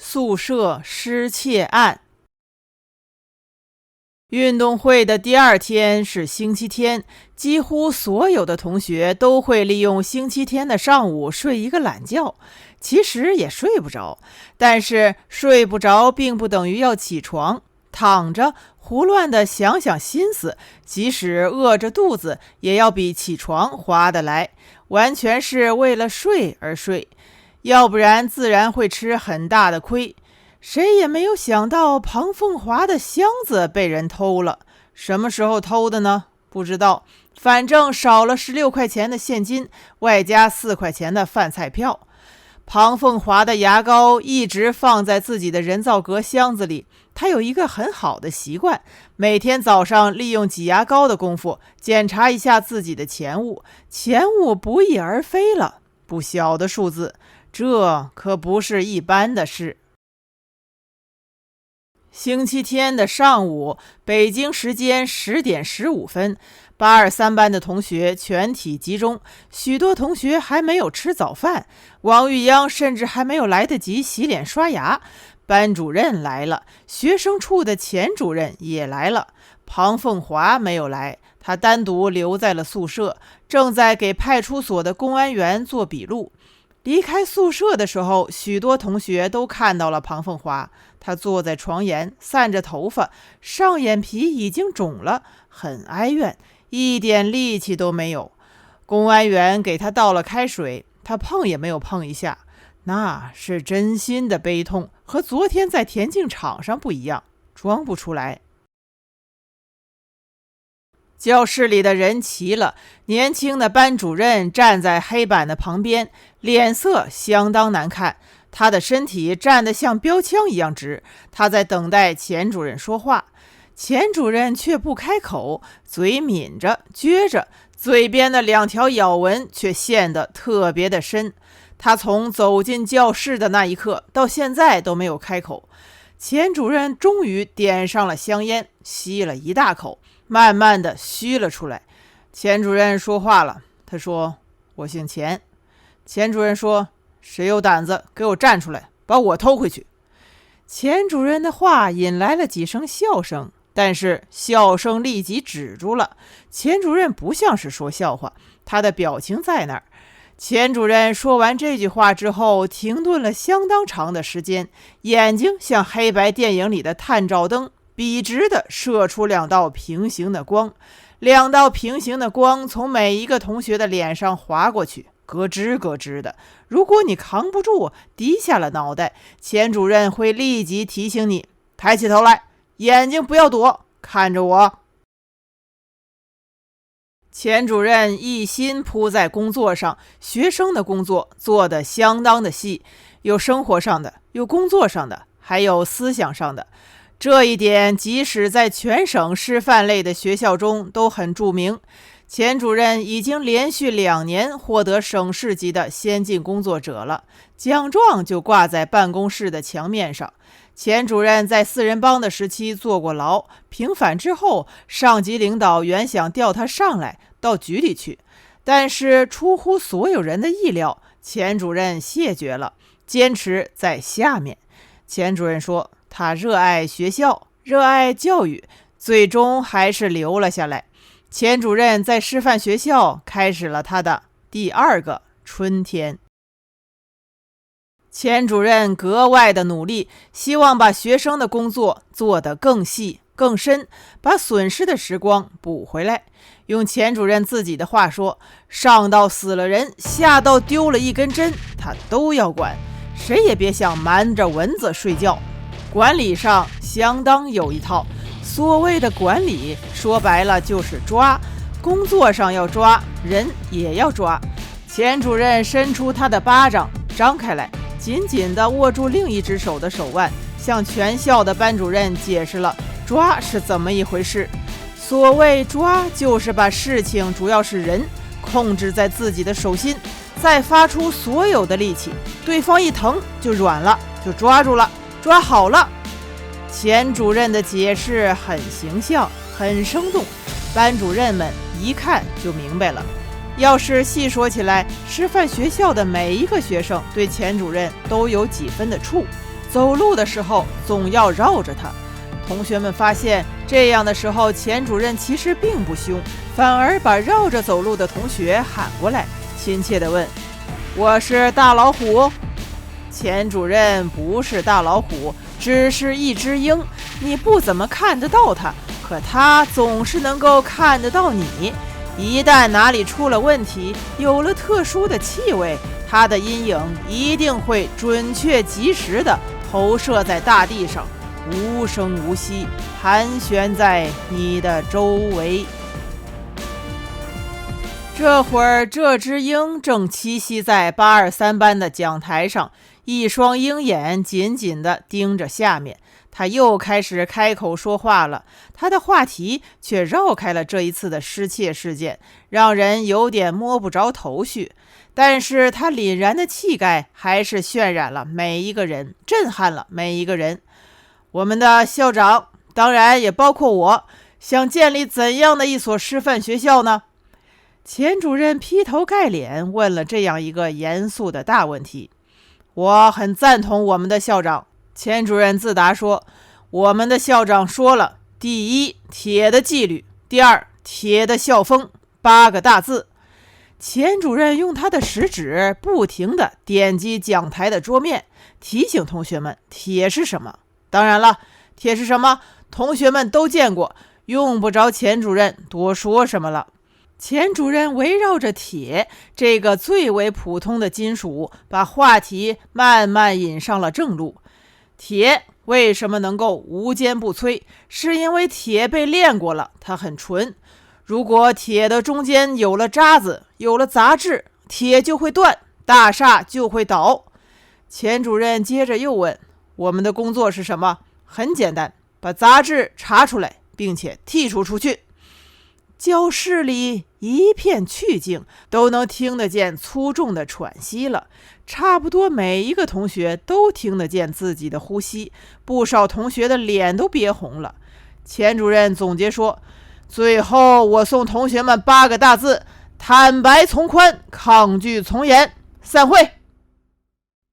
宿舍失窃案。运动会的第二天是星期天，几乎所有的同学都会利用星期天的上午睡一个懒觉。其实也睡不着，但是睡不着并不等于要起床，躺着胡乱地想想心思，即使饿着肚子也要比起床划得来，完全是为了睡而睡，要不然自然会吃很大的亏。谁也没有想到庞凤华的箱子被人偷了，什么时候偷的呢？不知道，反正少了16块钱的现金，外加4块钱的饭菜票。庞凤华的牙膏一直放在自己的人造革箱子里，他有一个很好的习惯，每天早上利用挤牙膏的功夫检查一下自己的钱物，钱物不翼而飞了，不小的数字，这可不是一般的事。星期天的上午，北京时间10点15分，823班的同学全体集中，许多同学还没有吃早饭，王玉央甚至还没有来得及洗脸刷牙。班主任来了，学生处的钱主任也来了，庞凤华没有来，他单独留在了宿舍，正在给派出所的公安员做笔录。离开宿舍的时候，许多同学都看到了庞凤华，他坐在床沿，散着头发，上眼皮已经肿了，很哀怨，一点力气都没有。公安员给他倒了开水，他碰也没有碰一下，那是真心的悲痛，和昨天在田径场上不一样，装不出来。教室里的人齐了，年轻的班主任站在黑板的旁边，脸色相当难看，他的身体站得像标枪一样直，他在等待钱主任说话。钱主任却不开口，嘴抿着撅着，嘴边的2条咬纹却陷得特别的深。他从走进教室的那一刻到现在都没有开口。钱主任终于点上了香烟，吸了一大口，慢慢的嘘了出来。钱主任说话了，他说：“我姓钱。”钱主任说：“谁有胆子给我站出来，把我偷回去。”钱主任的话引来了几声笑声，但是笑声立即止住了。钱主任不像是说笑话，他的表情在那儿。钱主任说完这句话之后，停顿了相当长的时间，眼睛像黑白电影里的探照灯，笔直地射出2道平行的光，2道平行的光从每一个同学的脸上划过去，咯吱咯吱的。如果你扛不住，低下了脑袋，钱主任会立即提醒你，抬起头来，眼睛不要躲，看着我。钱主任一心扑在工作上，学生的工作做得相当的细，有生活上的，有工作上的，还有思想上的。这一点即使在全省师范类的学校中都很著名。钱主任已经连续2年获得省市级的先进工作者了，奖状就挂在办公室的墙面上。钱主任在4人帮的时期坐过牢，平反之后，上级领导原想调他上来到局里去，但是出乎所有人的意料，钱主任谢绝了，坚持在下面。钱主任说，他热爱学校，热爱教育，最终还是留了下来。钱主任在师范学校开始了他的第2个春天。钱主任格外的努力，希望把学生的工作做得更细更深，把损失的时光补回来。用钱主任自己的话说，上到死了人，下到丢了一根针，他都要管，谁也别想瞒着蚊子睡觉。管理上相当有一套，所谓的管理说白了就是抓，工作上要抓，人也要抓。钱主任伸出他的巴掌，张开来，紧紧地握住另一只手的手腕，向全校的班主任解释了抓是怎么一回事。所谓抓，就是把事情，主要是人，控制在自己的手心，再发出所有的力气，对方一疼就软了，就抓住了，抓好了。钱主任的解释很形象，很生动，班主任们一看就明白了。要是细说起来，师范学校的每一个学生对钱主任都有几分的怵，走路的时候总要绕着他。同学们发现这样的时候，钱主任其实并不凶，反而把绕着走路的同学喊过来，亲切地问：我是大老虎？钱主任不是大老虎，只是一只鹰，你不怎么看得到它，可它总是能够看得到你。一旦哪里出了问题，有了特殊的气味，它的阴影一定会准确及时地投射在大地上，无声无息盘旋在你的周围。这会儿，这只鹰正栖息在823班的讲台上，一双鹰眼紧紧地盯着下面。他又开始开口说话了，他的话题却绕开了这一次的失窃事件，让人有点摸不着头绪。但是他凛然的气概还是渲染了每一个人，震撼了每一个人。我们的校长，当然也包括我，想建立怎样的一所师范学校呢？钱主任劈头盖脸问了这样一个严肃的大问题。我很赞同我们的校长，钱主任自答说，我们的校长说了，第一，铁的纪律；第二，铁的校风，8个大字。钱主任用他的食指不停地点击讲台的桌面，提醒同学们铁是什么。当然了，铁是什么，同学们都见过，用不着钱主任多说什么了。钱主任围绕着铁这个最为普通的金属，把话题慢慢引上了正路。铁为什么能够无坚不摧？是因为铁被炼过了，它很纯。如果铁的中间有了渣子，有了杂质，铁就会断，大厦就会倒。钱主任接着又问，我们的工作是什么？很简单，把杂质查出来，并且剔除出去。教室里一片寂静，都能听得见粗重的喘息了。差不多每一个同学都听得见自己的呼吸，不少同学的脸都憋红了。钱主任总结说，最后我送同学们8个大字：坦白从宽，抗拒从严。散会。